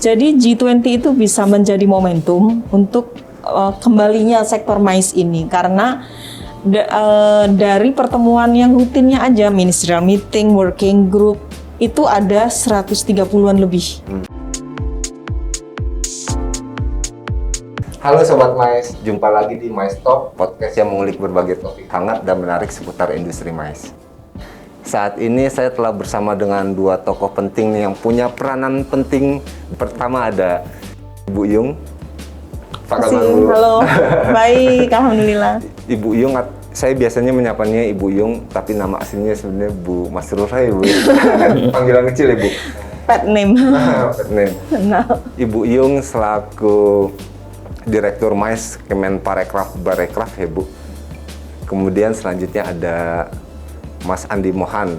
Jadi G20 itu bisa menjadi momentum untuk kembalinya sektor mais ini karena dari pertemuan yang rutinnya aja, ministerial meeting, working group, itu ada 130-an lebih. Halo Sobat Mais, jumpa lagi di Mais Talk, podcast yang mengulik berbagai topik hangat dan menarik seputar industri mais. Saat ini saya telah bersama dengan dua tokoh penting yang punya peranan penting. Pertama ada Ibu Yung. Apa kabar, Bu? Halo, baik, alhamdulillah. Ibu Yung, saya biasanya menyapanya Ibu Yung, tapi nama aslinya sebenarnya Bu Masrurah ya, Bu. Panggilan kecil ya, Bu? Pet name. Pet name. Nah. Ibu Yung selaku Direktur Mais Kemenparekraf Barekraf ya, Bu. Kemudian selanjutnya ada Mas Andi Mohan,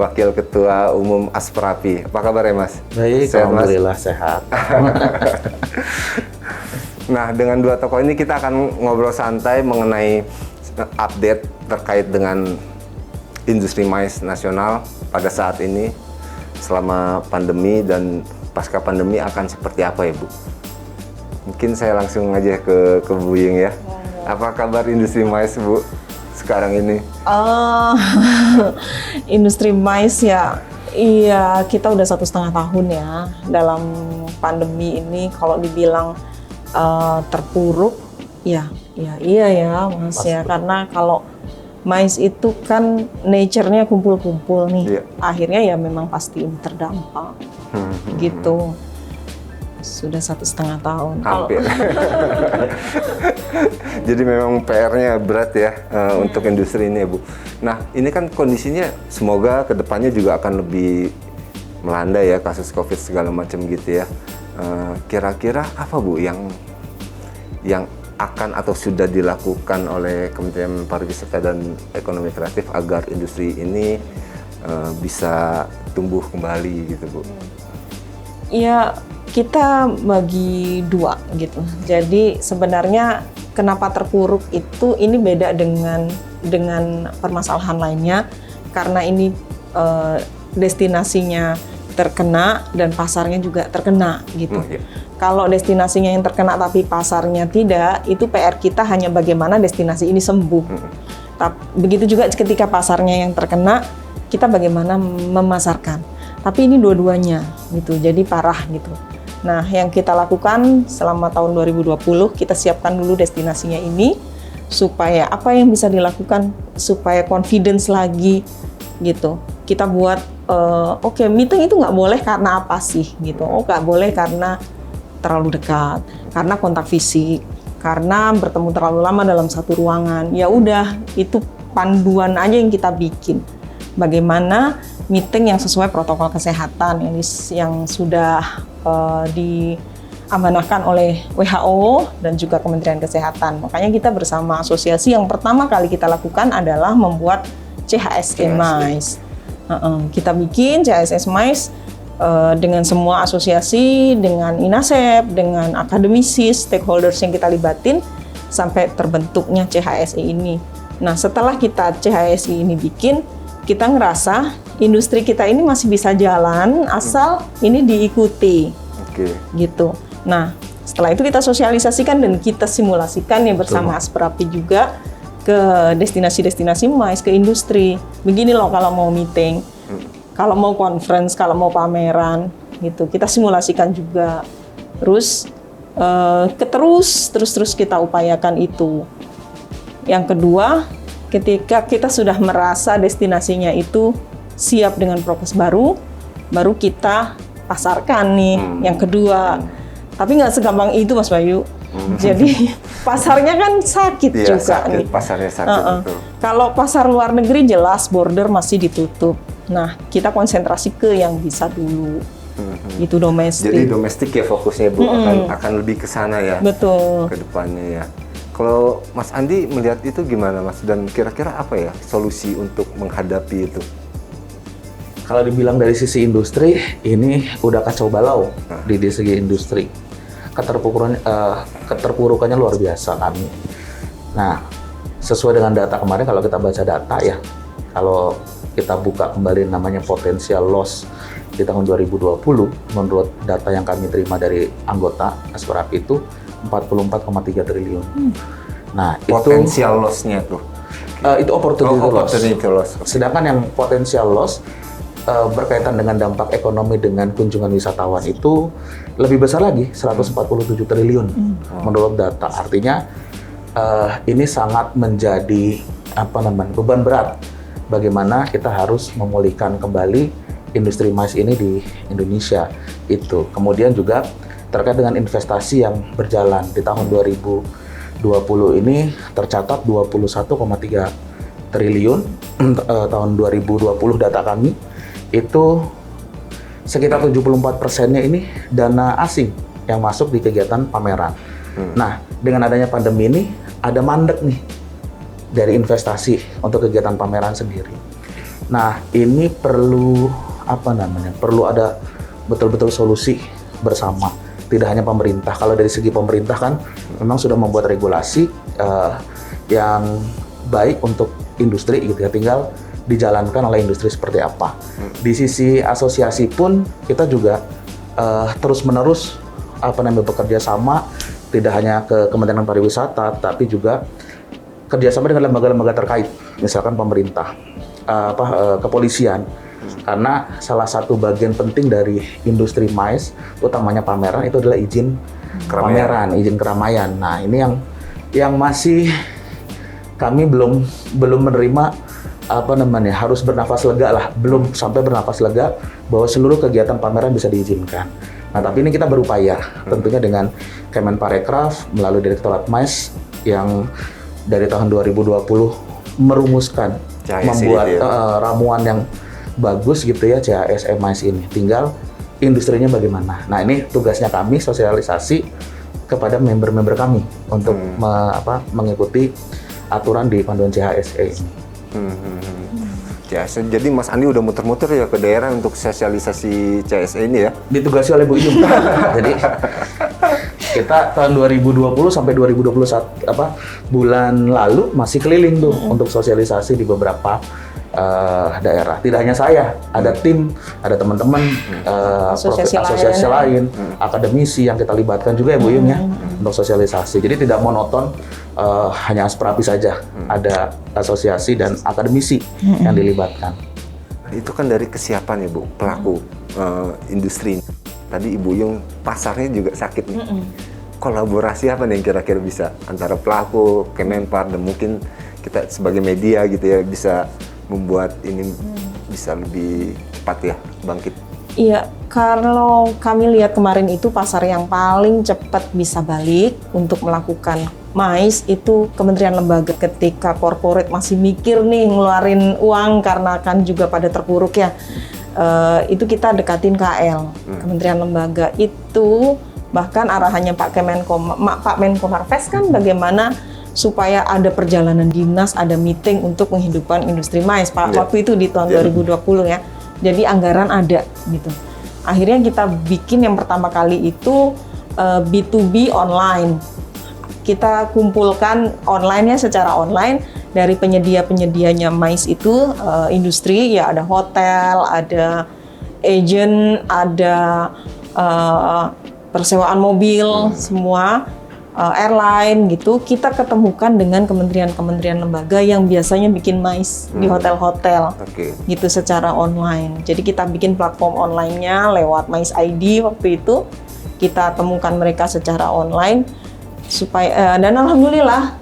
Wakil Ketua Umum Asprapi. Apa kabar ya, Mas? Baik, sehat, alhamdulillah Mas? sehat. Nah, dengan dua tokoh ini kita akan ngobrol santai mengenai update terkait dengan industri mais nasional pada saat ini, selama pandemi dan pasca pandemi akan seperti apa ya, Bu? Mungkin saya langsung aja ke Bu Yung ya. Apa kabar industri mais, Bu, sekarang ini? Industri mais ya, iya kita udah 1,5 tahun ya dalam pandemi ini. Kalau dibilang terpuruk, iya ya Mas ya, karena kalau mais itu kan nature-nya kumpul-kumpul nih, akhirnya ya memang pasti terdampak gitu. Sudah 1,5 tahun. Hampir. Jadi memang PR-nya berat ya untuk industri ini ya, Bu. Nah, ini kan kondisinya semoga kedepannya juga akan lebih melandai ya, kasus COVID segala macam gitu ya. Kira-kira apa, Bu, yang akan atau sudah dilakukan oleh Kementerian Pariwisata dan Ekonomi Kreatif agar industri ini bisa tumbuh kembali gitu, Bu? Ya, kita bagi dua gitu. Jadi sebenarnya kenapa terpuruk itu ini beda dengan permasalahan lainnya karena ini destinasinya terkena dan pasarnya juga terkena gitu. Kalau destinasinya yang terkena tapi pasarnya tidak, itu PR kita hanya bagaimana destinasi ini sembuh. Begitu juga ketika pasarnya yang terkena, kita bagaimana memasarkan. Tapi ini dua-duanya gitu, jadi parah gitu. Nah, yang kita lakukan selama tahun 2020, kita siapkan dulu destinasinya ini, supaya apa yang bisa dilakukan, supaya confidence lagi gitu. Kita buat, meeting itu nggak boleh karena apa sih gitu. Nggak boleh karena terlalu dekat, karena kontak fisik, karena bertemu terlalu lama dalam satu ruangan. Ya udah, itu panduan aja yang kita bikin. Bagaimana meeting yang sesuai protokol kesehatan yang sudah diamanahkan oleh WHO dan juga Kementerian Kesehatan. Makanya kita bersama asosiasi yang pertama kali kita lakukan adalah membuat CHSE Mais. Kita bikin CHSE Mais dengan semua asosiasi, dengan INASEP, dengan akademisi, stakeholders yang kita libatin sampai terbentuknya CHSE ini. Nah, setelah kita CHSE ini bikin, kita ngerasa industri kita ini masih bisa jalan asal ini diikuti. Gitu. Nah, setelah itu kita sosialisasikan dan kita simulasikan ya bersama Asprapi juga ke destinasi-destinasi mais, ke industri. Begini loh kalau mau meeting, kalau mau conference, kalau mau pameran gitu. Kita simulasikan juga. Terus terus kita upayakan itu. Yang kedua, ketika kita sudah merasa destinasinya itu siap dengan prokes baru kita pasarkan nih yang kedua. Tapi nggak segampang itu, Mas Bayu. Jadi pasarnya kan sakit juga nih. Pasarnya sakit. Kalau pasar luar negeri jelas border masih ditutup. Nah, kita konsentrasi ke yang bisa dulu. Itu domestik. Jadi domestik ya fokusnya, Bu, akan lebih ke sana ya. Betul. Ke depannya ya. Kalau Mas Andi melihat itu gimana, Mas? Dan kira-kira apa ya solusi untuk menghadapi itu? Kalau dibilang dari sisi industri, ini udah kacau balau di segi industri. Keterpurukannya luar biasa kami. Nah, sesuai dengan data kemarin, kalau kita baca data ya, kalau kita buka kembali namanya potential loss di tahun 2020, menurut data yang kami terima dari anggota Asperap itu 44,3 triliun. Nah, Potensial loss-nya tuh. itu opportunity loss. Opportunity loss. Sedangkan yang potensial loss berkaitan dengan dampak ekonomi dengan kunjungan wisatawan itu lebih besar lagi, 147 triliun menurut data. Artinya ini sangat menjadi beban berat bagaimana kita harus memulihkan kembali industri MICE ini di Indonesia itu. Kemudian juga terkait dengan investasi yang berjalan di tahun 2020 ini tercatat 21,3 triliun tahun 2020 data kami itu sekitar 74%-nya ini dana asing yang masuk di kegiatan pameran. Nah, dengan adanya pandemi ini ada mandek nih dari investasi untuk kegiatan pameran sendiri. Nah, ini perlu perlu ada betul-betul solusi bersama. Tidak hanya pemerintah. Kalau dari segi pemerintah kan memang sudah membuat regulasi yang baik untuk industri gitu ya. Tinggal dijalankan oleh industri seperti apa. Di sisi asosiasi pun kita juga terus-menerus bekerja sama, tidak hanya ke Kementerian Pariwisata, tapi juga kerjasama dengan lembaga-lembaga terkait, misalkan pemerintah, kepolisian. Karena salah satu bagian penting dari industri MICE, utamanya pameran, itu adalah izin pameran, izin keramaian. Nah, ini yang masih kami belum menerima harus bernafas lega lah, belum sampai bernafas lega bahwa seluruh kegiatan pameran bisa diizinkan. Nah, tapi ini kita berupaya tentunya dengan Kemenparekraf melalui Direktorat MICE yang dari tahun 2020 merumuskan membuat ramuan yang bagus gitu ya, CHSE MICE ini. Tinggal industrinya bagaimana. Nah, ini tugasnya kami sosialisasi kepada member-member kami untuk mengikuti aturan di panduan CHSE ini. Jadi Mas Andi udah muter-muter ya ke daerah untuk sosialisasi CHSE ini ya? Ditugasi oleh Bu Iyum. Jadi kita tahun 2020 sampai 2021 bulan lalu masih keliling tuh untuk sosialisasi di beberapa daerah. Tidak hanya saya, ada tim, ada teman-teman asosiasi lain, akademisi yang kita libatkan juga ya Bu Yung ya untuk sosialisasi. Jadi tidak monoton hanya Asprapi saja, ada asosiasi dan akademisi yang dilibatkan. Itu kan dari kesiapan ya Bu, pelaku industri. Tadi Ibu Yung pasarnya juga sakit nih. Kolaborasi apa nih yang kira-kira bisa antara pelaku, Kemenpar, dan mungkin kita sebagai media gitu ya bisa membuat ini bisa lebih cepat ya bangkit? Iya, kalau kami lihat kemarin itu pasar yang paling cepat bisa balik untuk melakukan MICE itu kementerian lembaga. Ketika corporate masih mikir nih ngeluarin uang karena kan juga pada terpuruk ya, itu kita dekatin KL, kementerian lembaga itu. Bahkan arahannya Pak Menko Marves kan bagaimana supaya ada perjalanan dinas, ada meeting untuk menghidupkan industri MICE. Waktu itu di tahun 2020 ya. Jadi anggaran ada gitu. Akhirnya kita bikin yang pertama kali itu B2B online. Kita kumpulkan online-nya secara online dari penyedia-penyedianya MICE itu industri ya, ada hotel, ada agent, ada persewaan mobil, semua airline gitu. Kita ketemukan dengan kementerian-kementerian lembaga yang biasanya bikin MICE di hotel-hotel gitu secara online. Jadi kita bikin platform online-nya lewat MICE ID waktu itu. Kita temukan mereka secara online supaya dan alhamdulillah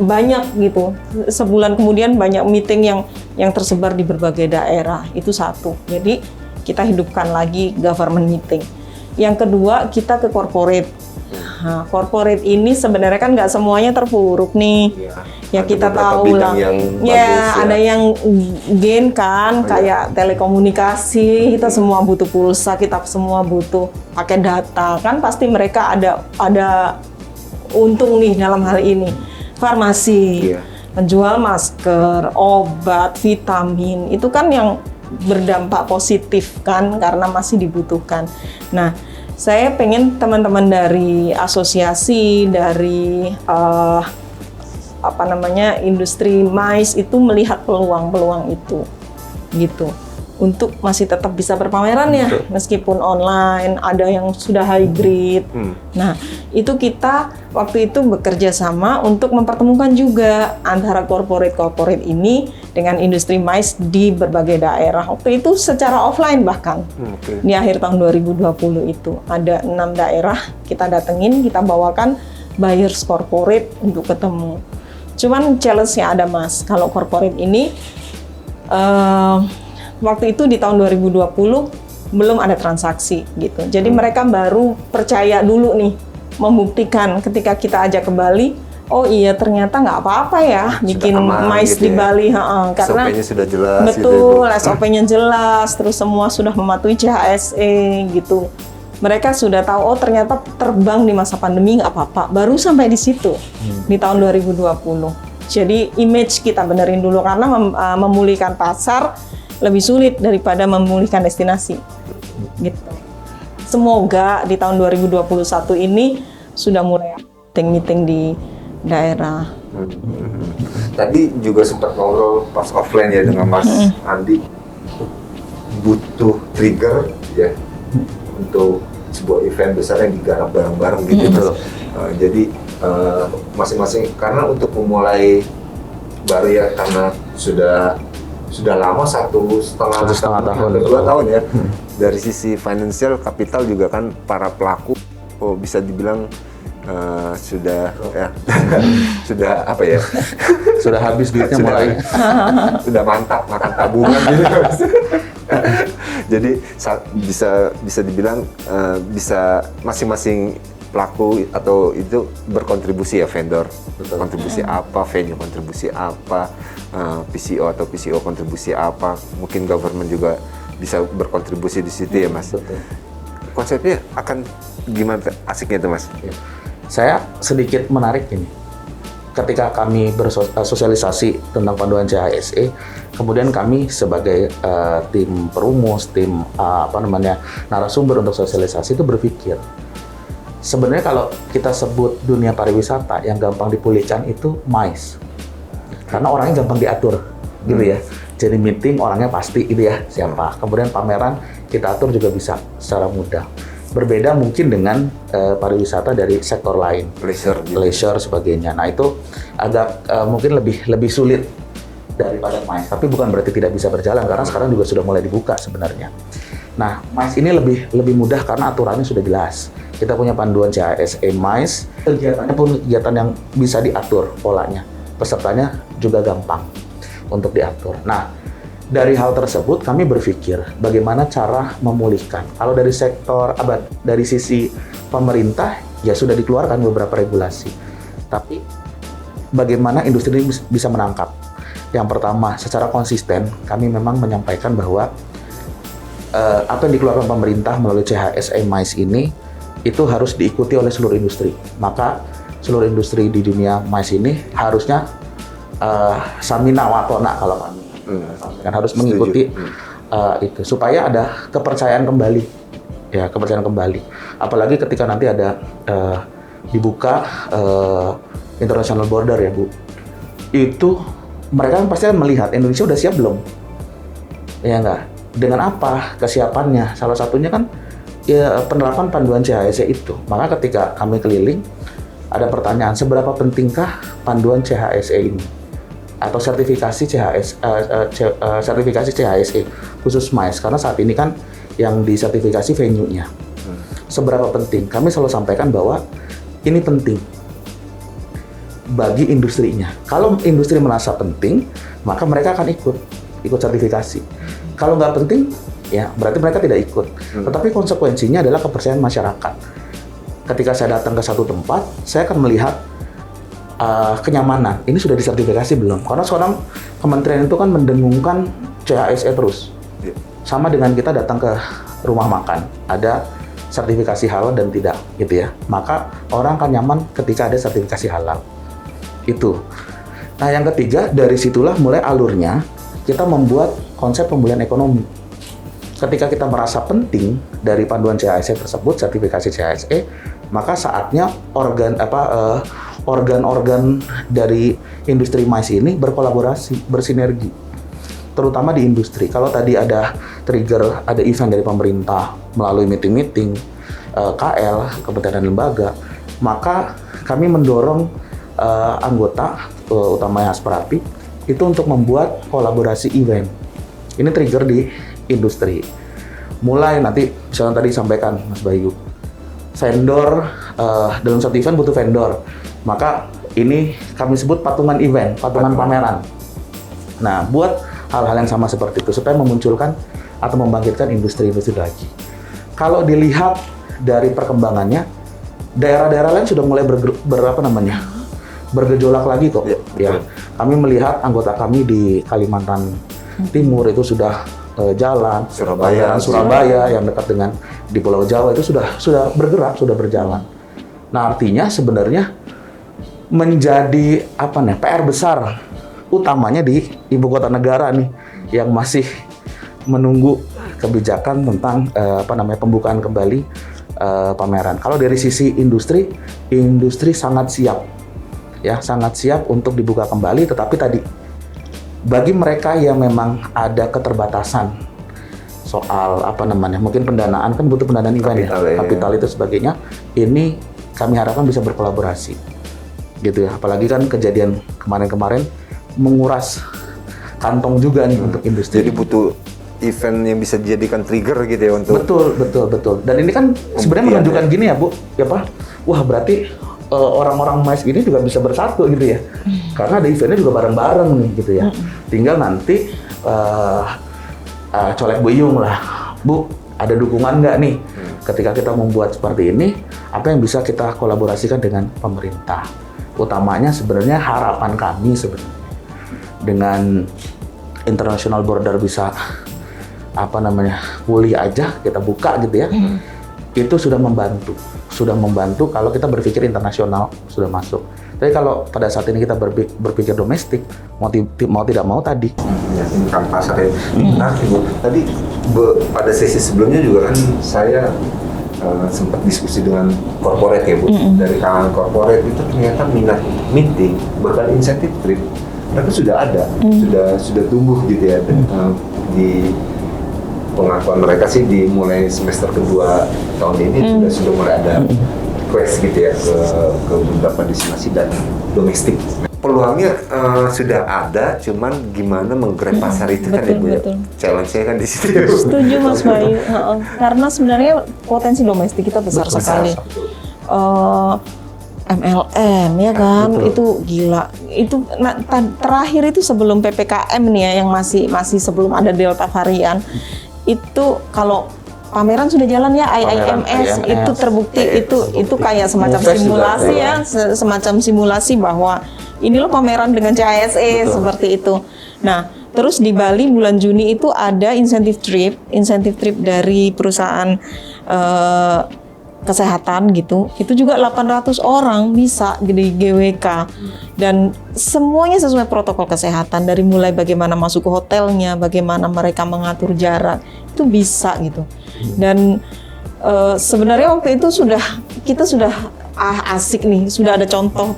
banyak gitu. Sebulan kemudian banyak meeting yang tersebar di berbagai daerah. Itu satu. Jadi kita hidupkan lagi government meeting. Yang kedua, kita ke corporate. Nah, corporate ini sebenarnya kan nggak semuanya terpuruk nih. Ya kita tahu lah. Ada yang gain kan, kayak telekomunikasi, kita semua butuh pulsa, kita semua butuh pakai data. Kan pasti mereka ada untung nih dalam hal ini. Farmasi, penjual masker, obat, vitamin, itu kan yang berdampak positif kan karena masih dibutuhkan. Nah, saya pengen teman-teman dari asosiasi, dari industri MICE itu melihat peluang-peluang itu. gitu. Untuk masih tetap bisa berpameran ya, meskipun online, ada yang sudah hybrid. Nah, itu kita waktu itu bekerja sama untuk mempertemukan juga antara corporate ini dengan industri MICE di berbagai daerah. Waktu itu secara offline bahkan. Di akhir tahun 2020 itu ada 6 daerah kita datengin, kita bawakan buyers corporate untuk ketemu. Cuman challenge-nya ada Mas, kalau corporate ini waktu itu di tahun 2020 belum ada transaksi gitu. Jadi mereka baru percaya dulu nih, membuktikan ketika kita ajak ke Bali, oh iya ternyata nggak apa-apa ya bikin MICE gitu di Bali. Karena SOP-nya sudah jelas. Betul, gitu. SOP-nya jelas, terus semua sudah mematuhi CHSE gitu. Mereka sudah tahu, oh ternyata terbang di masa pandemi nggak apa-apa. Baru sampai di situ, di tahun 2020. Jadi image kita benerin dulu, karena memulihkan pasar lebih sulit daripada memulihkan destinasi. Gitu. Semoga di tahun 2021 ini sudah mulai meeting di daerah. Tadi juga sempat ngobrol pas offline ya dengan Mas Andi, butuh trigger ya untuk sebuah event besar yang digarap bareng-bareng gitu. Jadi masing-masing, karena untuk memulai baru ya, karena sudah lama satu setengah tahun, 2 tahun ya. Dari sisi financial capital juga kan para pelaku bisa dibilang sudah ya sudah apa ya? Sudah habis duitnya mulai. Sudah mantap makan tabungan gitu. Jadi bisa dibilang bisa masing-masing pelaku atau itu berkontribusi ya, vendor kontribusi apa, venue kontribusi apa, PCO atau PCO kontribusi apa, mungkin government juga bisa berkontribusi di situ ya Mas. Konsepnya akan gimana asiknya itu Mas? Saya sedikit menarik ini. Ketika kami bersosialisasi tentang panduan CHSE, kemudian kami sebagai tim perumus, tim narasumber untuk sosialisasi itu berpikir, sebenarnya kalau kita sebut dunia pariwisata yang gampang dipulihkan itu MICE, karena orangnya gampang diatur, gitu ya. Jadi meeting orangnya pasti itu ya siapa. Kemudian pameran kita atur juga bisa secara mudah. Berbeda mungkin dengan pariwisata dari sektor lain, leisure sebagainya. Nah itu agak mungkin lebih sulit daripada MICE. Tapi bukan berarti tidak bisa berjalan, karena sekarang juga sudah mulai dibuka sebenarnya. Nah MICE ini lebih mudah karena aturannya sudah jelas. Kita punya panduan CHSE MICE, kegiatannya pun kegiatan yang bisa diatur polanya, pesertanya juga gampang untuk diatur. Nah dari hal tersebut kami berpikir bagaimana cara memulihkan. Kalau dari sektor dari sisi pemerintah ya sudah dikeluarkan beberapa regulasi. Tapi bagaimana industri ini bisa menangkap? Yang pertama, secara konsisten kami memang menyampaikan bahwa apa yang dikeluarkan pemerintah melalui CHSE MICE ini itu harus diikuti oleh seluruh industri. Maka seluruh industri di dunia MICE ini harusnya samina wa ta'na kalau kami kan harus mengikuti itu supaya ada kepercayaan kembali ya, kepercayaan kembali. Apalagi ketika nanti ada dibuka international border ya Bu, itu mereka kan pasti akan melihat Indonesia udah siap belum, ya enggak, dengan apa kesiapannya. Salah satunya kan ya penerapan panduan CHSE itu. Maka ketika kami keliling ada pertanyaan, seberapa pentingkah panduan CHSE ini atau sertifikasi CHSE khusus MICE, karena saat ini kan yang disertifikasi venue-nya. Seberapa penting? Kami selalu sampaikan bahwa ini penting bagi industrinya. Kalau industri merasa penting, maka mereka akan ikut sertifikasi. Kalau nggak penting, ya berarti mereka tidak ikut. Tetapi konsekuensinya adalah kepercayaan masyarakat. Ketika saya datang ke satu tempat, saya akan melihat kenyamanan, ini sudah disertifikasi belum? Karena sekarang kementerian itu kan mendengungkan CHSE terus. Sama dengan kita datang ke rumah makan, ada sertifikasi halal dan tidak, gitu ya. Maka orang akan nyaman ketika ada sertifikasi halal. Itu. Nah yang ketiga, dari situlah mulai alurnya kita membuat konsep pemulihan ekonomi. Ketika kita merasa penting dari panduan CHSE tersebut, sertifikasi CHSE, maka saatnya organ-organ dari industri MICE ini berkolaborasi, bersinergi. terutama di industri. Kalau tadi ada trigger, ada event dari pemerintah melalui meeting-meeting, KL, kementerian dan lembaga, maka kami mendorong anggota, utamanya Asperapi, itu untuk membuat kolaborasi event. Ini trigger di industri. Mulai nanti, misalnya tadi sampaikan Mas Bayu, vendor, dalam satu event butuh vendor, maka ini kami sebut patungan event, patungan pameran. Nah, buat hal-hal yang sama seperti itu, supaya memunculkan atau membangkitkan industri-industri lagi. Kalau dilihat dari perkembangannya, daerah-daerah lain sudah mulai bergejolak lagi kok. Ya, kami melihat anggota kami di Kalimantan Timur itu sudah jalan, Surabaya yang dekat dengan di Pulau Jawa itu sudah bergerak, sudah berjalan. Nah, artinya sebenarnya menjadi PR besar utamanya di ibu kota negara nih yang masih menunggu kebijakan tentang pembukaan kembali pameran. Kalau dari sisi industri sangat siap, ya sangat siap untuk dibuka kembali. Tetapi tadi bagi mereka yang memang ada keterbatasan soal mungkin pendanaan, kan butuh pendanaan event kapital itu sebagainya. Ini kami harapkan bisa berkolaborasi, gitu ya. Apalagi kan kejadian kemarin-kemarin menguras kantong juga nih untuk industri. Jadi butuh event yang bisa dijadikan trigger gitu ya untuk. Betul. Dan ini kan sebenarnya menunjukkan gini ya Bu, wah berarti orang-orang MICE ini juga bisa bersatu gitu ya. Karena ada eventnya juga bareng-bareng nih gitu ya. Tinggal nanti colek buyung lah, Bu, ada dukungan nggak nih ketika kita membuat seperti ini? Apa yang bisa kita kolaborasikan dengan pemerintah? Utamanya sebenarnya harapan kami sebenarnya dengan international border bisa pulih aja, kita buka gitu ya. Itu sudah membantu kalau kita berpikir internasional sudah masuk. Tapi kalau pada saat ini kita berpikir domestik, mau tidak mau tadi meyakinkan pasar ya. Nah, Ibu, tadi pada sesi sebelumnya juga kan saya sempat diskusi dengan corporate ya Bu. Dari kalangan corporate itu ternyata minat meeting bahkan insentif trip mereka sudah ada, sudah tumbuh gitu ya. Di pengakuan mereka sih dimulai semester kedua tahun ini sudah mulai ada request gitu ya ke beberapa destinasi dan domestik. Peluangnya sudah ada, cuman gimana menggrab pasar itu kan ya Bu ya. Challenge-nya kan di situ. Setuju Mas Bayu. Karena sebenarnya potensi domestik kita besar sekali. MLM ya kan, itu gila. Itu terakhir itu sebelum PPKM nih ya, yang masih sebelum ada Delta varian. Itu kalau pameran sudah jalan ya, IIMS itu terbukti itu kayak semacam simulasi ya, semacam simulasi bahwa ini loh pameran dengan CHSE seperti itu. Nah, terus di Bali bulan Juni itu ada insentif trip dari perusahaan kesehatan gitu. Itu juga 800 orang bisa di GWK. Dan semuanya sesuai protokol kesehatan, dari mulai bagaimana masuk ke hotelnya, bagaimana mereka mengatur jarak, itu bisa gitu. Dan sebenarnya waktu itu kita sudah asik nih, sudah ada contoh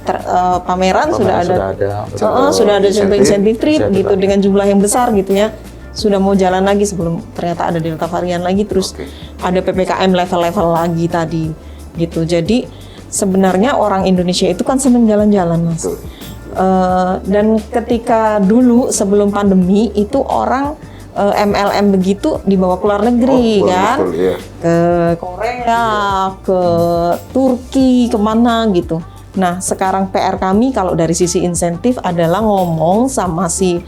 pameran, sudah ada contoh insentif trip gitu dengan jumlah yang besar gitu ya. Sudah mau jalan lagi sebelum ternyata ada Delta varian lagi, terus ada PPKM level-level lagi tadi gitu. Jadi sebenarnya orang Indonesia itu kan senang jalan-jalan Mas. Dan ketika dulu sebelum pandemi itu orang MLM begitu dibawa ke luar negeri kan, ke Korea, ke Turki, kemana gitu. Nah sekarang PR kami kalau dari sisi insentif adalah ngomong sama si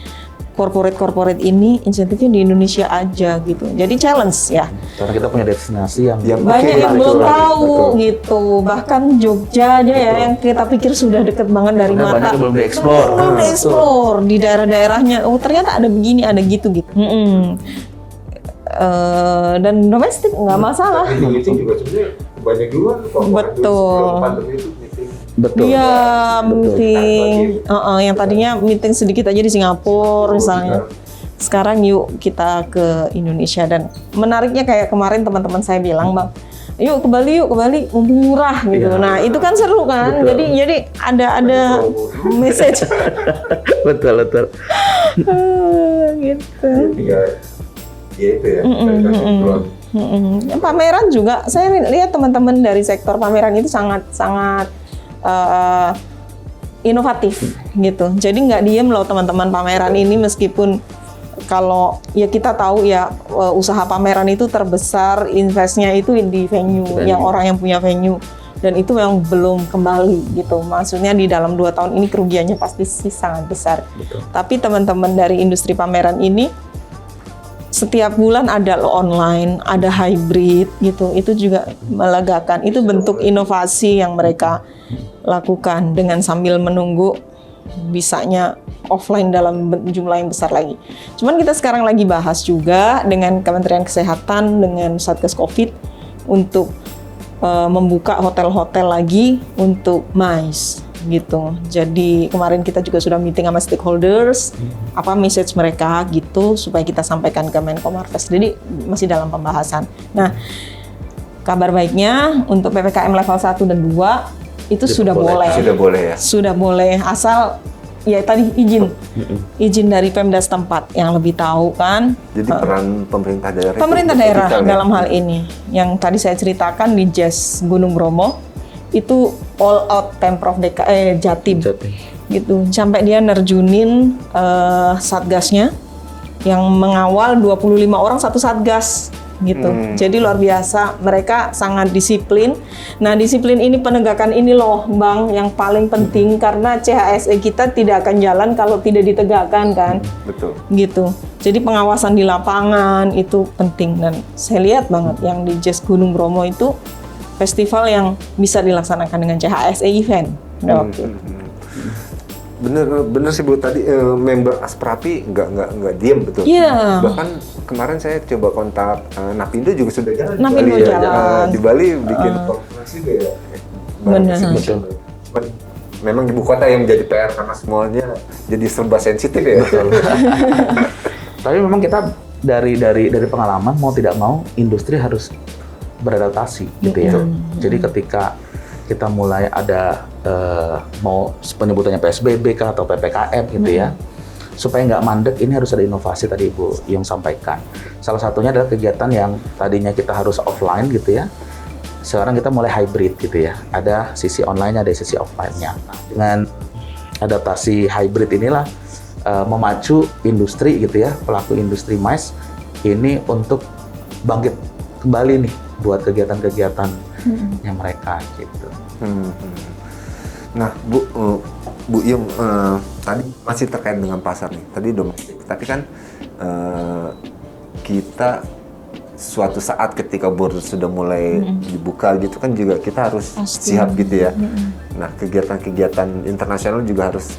corporate ini insentifnya di Indonesia aja gitu. Jadi challenge ya. Karena kita punya destinasi yang banyak yang belum tahu gitu. Bahkan Jogja aja ya yang kita pikir sudah deket banget dari mata. Banyak belum dieksplor. Belum dieksplor di daerah-daerahnya. Oh ternyata ada begini, ada gitu. Dan domestik nggak masalah. Meeting juga sebenarnya banyak juga. Betul. Iya, meeting. Yang tadinya meeting sedikit aja di Singapura misalnya. Sekarang yuk kita ke Indonesia. Dan menariknya kayak kemarin teman-teman saya bilang, Bang, yuk ke Bali, mumpung murah gitu. Iya. Nah itu kan seru kan. Betul. Jadi ada message. Betul. Gitu. Ya itu ya. Pameran juga, saya lihat teman-teman dari sektor pameran itu sangat inovatif gitu. Jadi nggak diem loh teman-teman pameran ini, meskipun kalau ya kita tahu ya usaha pameran itu terbesar investnya itu di venue, yang orang yang punya venue, dan itu yang belum kembali gitu. Maksudnya di dalam 2 tahun ini kerugiannya pasti sih sangat besar. Betul. Tapi teman-teman dari industri pameran ini setiap bulan ada lo online, ada hybrid gitu. Itu juga melegakan. Itu bentuk inovasi yang mereka lakukan dengan sambil menunggu bisanya offline dalam jumlah yang besar lagi. Cuman kita sekarang lagi bahas juga dengan Kementerian Kesehatan, dengan Satgas Covid untuk membuka hotel-hotel lagi untuk MICE gitu. Jadi kemarin kita juga sudah meeting sama stakeholders, apa message mereka gitu supaya kita sampaikan ke Menko Marves. Jadi masih dalam pembahasan. Nah, kabar baiknya untuk PPKM level 1 dan 2 itu sudah boleh. Sudah boleh ya. Sudah boleh, asal ya tadi izin dari Pemda setempat yang lebih tahu kan. Jadi peran pemerintah daerah. Pemerintah itu daerah vital, dalam ya? hal ini, yang tadi saya ceritakan di JES Gunung Bromo, itu all out Pemprov DKI Jatim, gitu. Sampai dia nerjunin satgasnya yang mengawal 25 orang satu satgas. Gitu. Jadi luar biasa, mereka sangat disiplin. Nah, disiplin ini, penegakan ini loh Bang yang paling penting, karena CHSE kita tidak akan jalan kalau tidak ditegakkan kan. Betul. Gitu. Jadi pengawasan di lapangan itu penting, dan saya lihat banget yang di JES Gunung Bromo itu festival yang bisa dilaksanakan dengan CHSE event. Bener sih Bu, tadi member Asprapi nggak diem, betul. Iya. Bahkan kemarin saya coba kontak Napindo juga sudah jalan. Napindo di Bali, jalan. Di Bali bikin konferensi juga ya. Benar. Memang ibu kota yang menjadi PR karena semuanya jadi serba sensitif ya. Betul. Tapi memang kita dari pengalaman, mau tidak mau industri harus beradaptasi gitu ya. Jadi ketika kita mulai ada mau penyebutannya PSBB kah atau PPKM gitu ya, supaya nggak mandek, ini harus ada inovasi tadi Ibu yang sampaikan. Salah satunya adalah kegiatan yang tadinya kita harus offline gitu ya, sekarang kita mulai hybrid gitu ya. Ada sisi online-nya, ada sisi offline-nya. Nah, dengan adaptasi hybrid inilah memacu industri gitu ya, pelaku industri MICE ini untuk bangkit kembali nih buat kegiatan-kegiatan yang mereka gitu. Nah, Bu Yung, tadi masih terkait dengan pasar nih. Tadi domestik, tapi kan kita suatu saat ketika border sudah mulai dibuka gitu kan juga kita harus siap gitu ya. Nah, kegiatan-kegiatan internasional juga harus,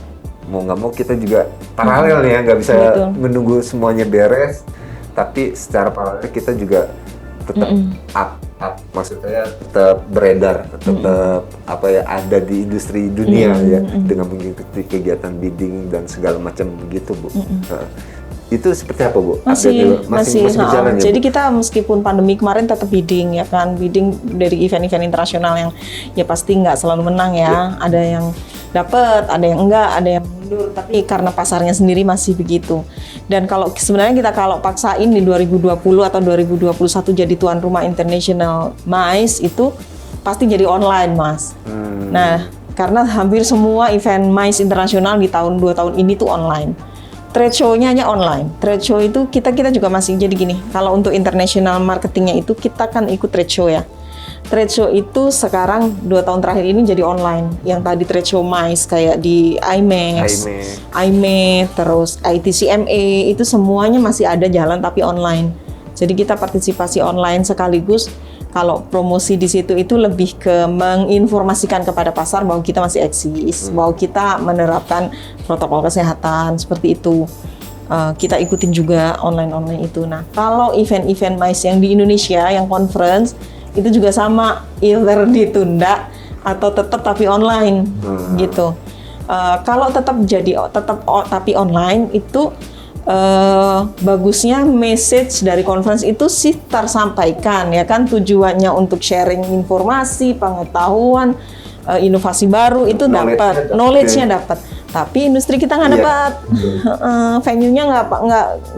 mau nggak mau kita juga paralel ya, nggak bisa menunggu semuanya beres, tapi secara paralel kita juga tetap maksudnya tetap beredar, tetap ada di industri dunia ya, dengan mengikuti kegiatan bidding dan segala macam begitu Bu. Itu seperti apa Bu? Masih berjalan ya, jadi Bu? kita meskipun pandemi kemarin tetap bidding ya kan, bidding dari event-event internasional yang ya pasti nggak selalu menang ya. Ada yang dapat, ada yang enggak, ada yang mundur, tapi karena pasarnya sendiri masih begitu. Dan kalau sebenarnya kalau paksain di 2020 atau 2021 jadi tuan rumah International MICE, itu pasti jadi online Mas. Nah, karena hampir semua event MICE internasional di 2 tahun ini tuh online. Trade show-nya hanya online. Trade show itu kita juga masih jadi gini. Kalau untuk international marketingnya itu kita kan ikut trade show ya. Trade show itu sekarang 2 tahun terakhir ini jadi online. Yang tadi trade show MICE kayak di IMEX, terus ITCMA, itu semuanya masih ada jalan tapi online. Jadi kita partisipasi online sekaligus kalau promosi di situ itu lebih ke menginformasikan kepada pasar bahwa kita masih eksis, bahwa kita menerapkan protokol kesehatan seperti itu. Kita ikutin juga online itu. Nah, kalau event-event MICE yang di Indonesia, yang conference, itu juga sama, either ditunda atau tetap tapi online gitu. Kalau tapi online itu bagusnya message dari conference itu sih tersampaikan ya kan, tujuannya untuk sharing informasi, pengetahuan, inovasi baru itu dapat, knowledge-nya dapat. Tapi industri kita nggak dapat, venue-nya nggak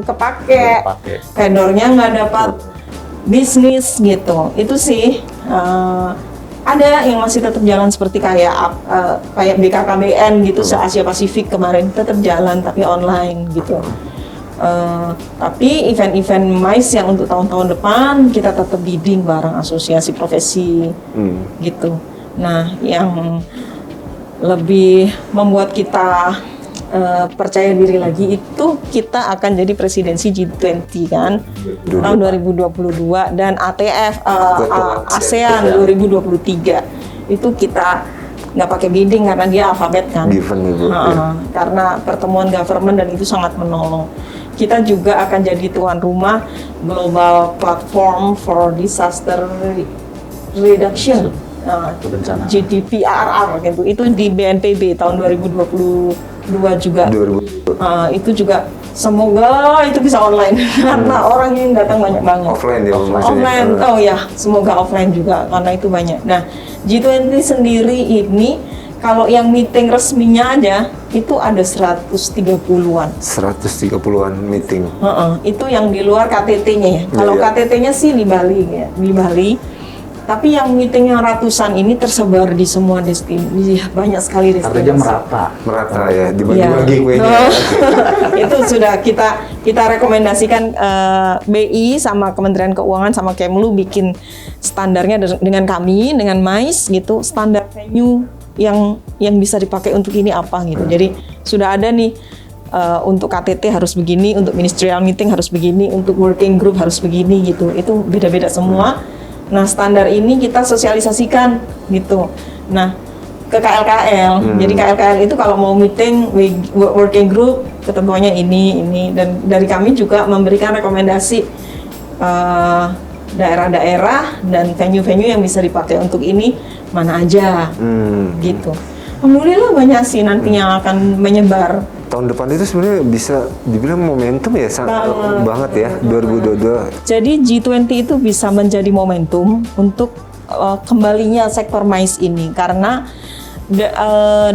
kepake, vendornya nggak dapat bisnis gitu. Itu sih ada yang masih tetap jalan seperti kayak BKKBN gitu, se-Asia Pasifik kemarin tetap jalan tapi online gitu. Tapi event-event MICE yang untuk tahun-tahun depan kita tetap bidding bareng asosiasi profesi gitu. Nah, yang lebih membuat kita percaya diri lagi itu kita akan jadi presidensi G20 kan tahun 2022 dan ATF ASEAN 2023 itu kita nggak pakai bidding karena dia alfabet kan. Karena pertemuan government dan itu sangat menolong. Kita juga akan jadi tuan rumah Global Platform for Disaster Reduction. GDPRR gitu. Itu di BNPB tahun 2022 juga. Itu juga semoga itu bisa online karena orang yang datang banyak banget. Offline. Oh ya, semoga offline juga karena itu banyak. Nah, G20 sendiri ini kalau yang meeting resminya aja itu ada 130-an. 130-an meeting. Itu yang di luar KTT-nya ya. Kalau KTT-nya sih di Bali ya, di Bali. Tapi yang meeting yang ratusan ini tersebar di semua destinasi, banyak sekali destinasi. Artinya merata ya, dibagi-bagi kuenya. Itu sudah kita rekomendasikan BI sama Kementerian Keuangan sama Kemlu bikin standarnya dengan kami, dengan MICE gitu, standar venue yang bisa dipakai untuk ini apa gitu. Jadi sudah ada nih untuk KTT harus begini, untuk ministerial meeting harus begini, untuk working group harus begini gitu. Itu beda-beda semua. Nah, standar ini kita sosialisasikan gitu. Nah, ke KLKL. Jadi KLKL itu kalau mau meeting working group ketentuannya ini dan dari kami juga memberikan rekomendasi daerah-daerah dan venue-venue yang bisa dipakai untuk ini mana aja gitu. Alhamdulillah banyak sih nanti yang akan menyebar. Tahun depan itu sebenarnya bisa dibilang momentum ya, banget ya, 2022. Jadi G20 itu bisa menjadi momentum untuk kembalinya sektor MICE ini karena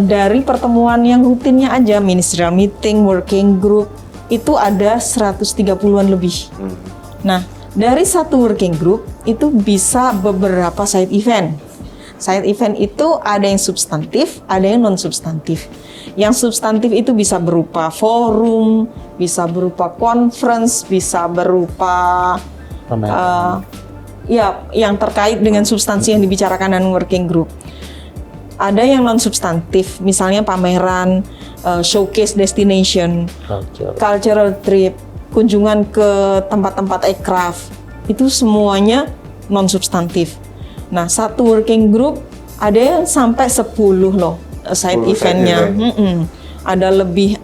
dari pertemuan yang rutinnya aja, ministerial meeting, working group, itu ada 130-an lebih. Nah, dari satu working group itu bisa beberapa side event. Side event itu ada yang substantif, ada yang non-substantif. Yang substantif itu bisa berupa forum, bisa berupa conference, bisa berupa yang terkait dengan substansi yang dibicarakan dan working group. Ada yang non-substantif, misalnya pameran, showcase destination, cultural trip, kunjungan ke tempat-tempat aircraft, itu semuanya non-substantif. Nah, satu working group ada yang sampai 10 loh side eventnya. Ada lebih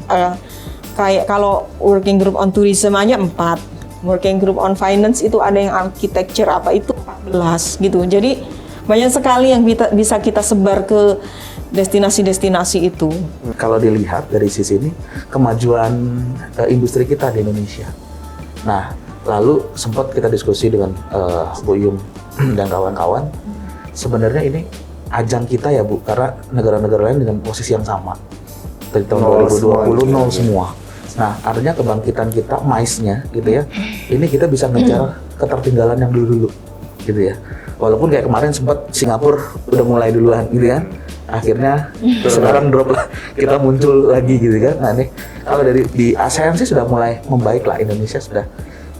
kayak kalau working group on tourism aja 4, working group on finance itu ada yang architecture apa itu 14 gitu. Jadi banyak sekali yang bisa kita sebar ke destinasi-destinasi itu. Kalau dilihat dari sisi ini kemajuan industri kita di Indonesia. Nah, lalu sempat kita diskusi dengan Bu Yung dan kawan-kawan, sebenarnya ini ajang kita ya Bu, karena negara-negara lain dengan posisi yang sama. Dari tahun 2020 nol semua. Nah, artinya kebangkitan kita, MICE-nya gitu ya, ini kita bisa ngejar ketertinggalan yang dulu-dulu gitu ya. Walaupun kayak kemarin sempat Singapura udah mulai duluan gitu kan, akhirnya sekarang drop lah, kita muncul lagi gitu kan. Nah ini kalau dari di ASEAN sih sudah mulai membaik lah, Indonesia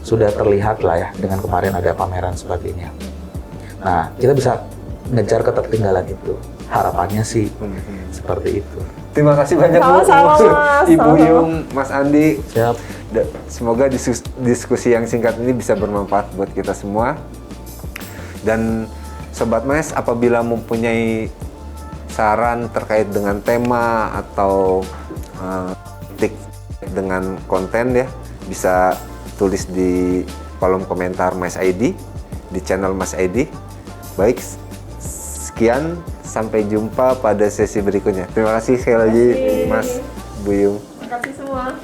sudah terlihat lah ya dengan kemarin ada pameran sebagainya. Nah, kita bisa ngejar ketertinggalan itu. Harapannya sih seperti itu. Terima kasih banyak Bu, Ibu Yung, Mas Andi. Siap. Semoga diskusi yang singkat ini bisa bermanfaat buat kita semua. Dan Sobat MICE, apabila mempunyai saran terkait dengan tema atau dengan konten ya, bisa tulis di kolom komentar MICE ID, di channel MICE ID. Baik, sekian, sampai jumpa pada sesi berikutnya. Terima kasih sekali lagi Mas, Bu Yung. Terima kasih semua.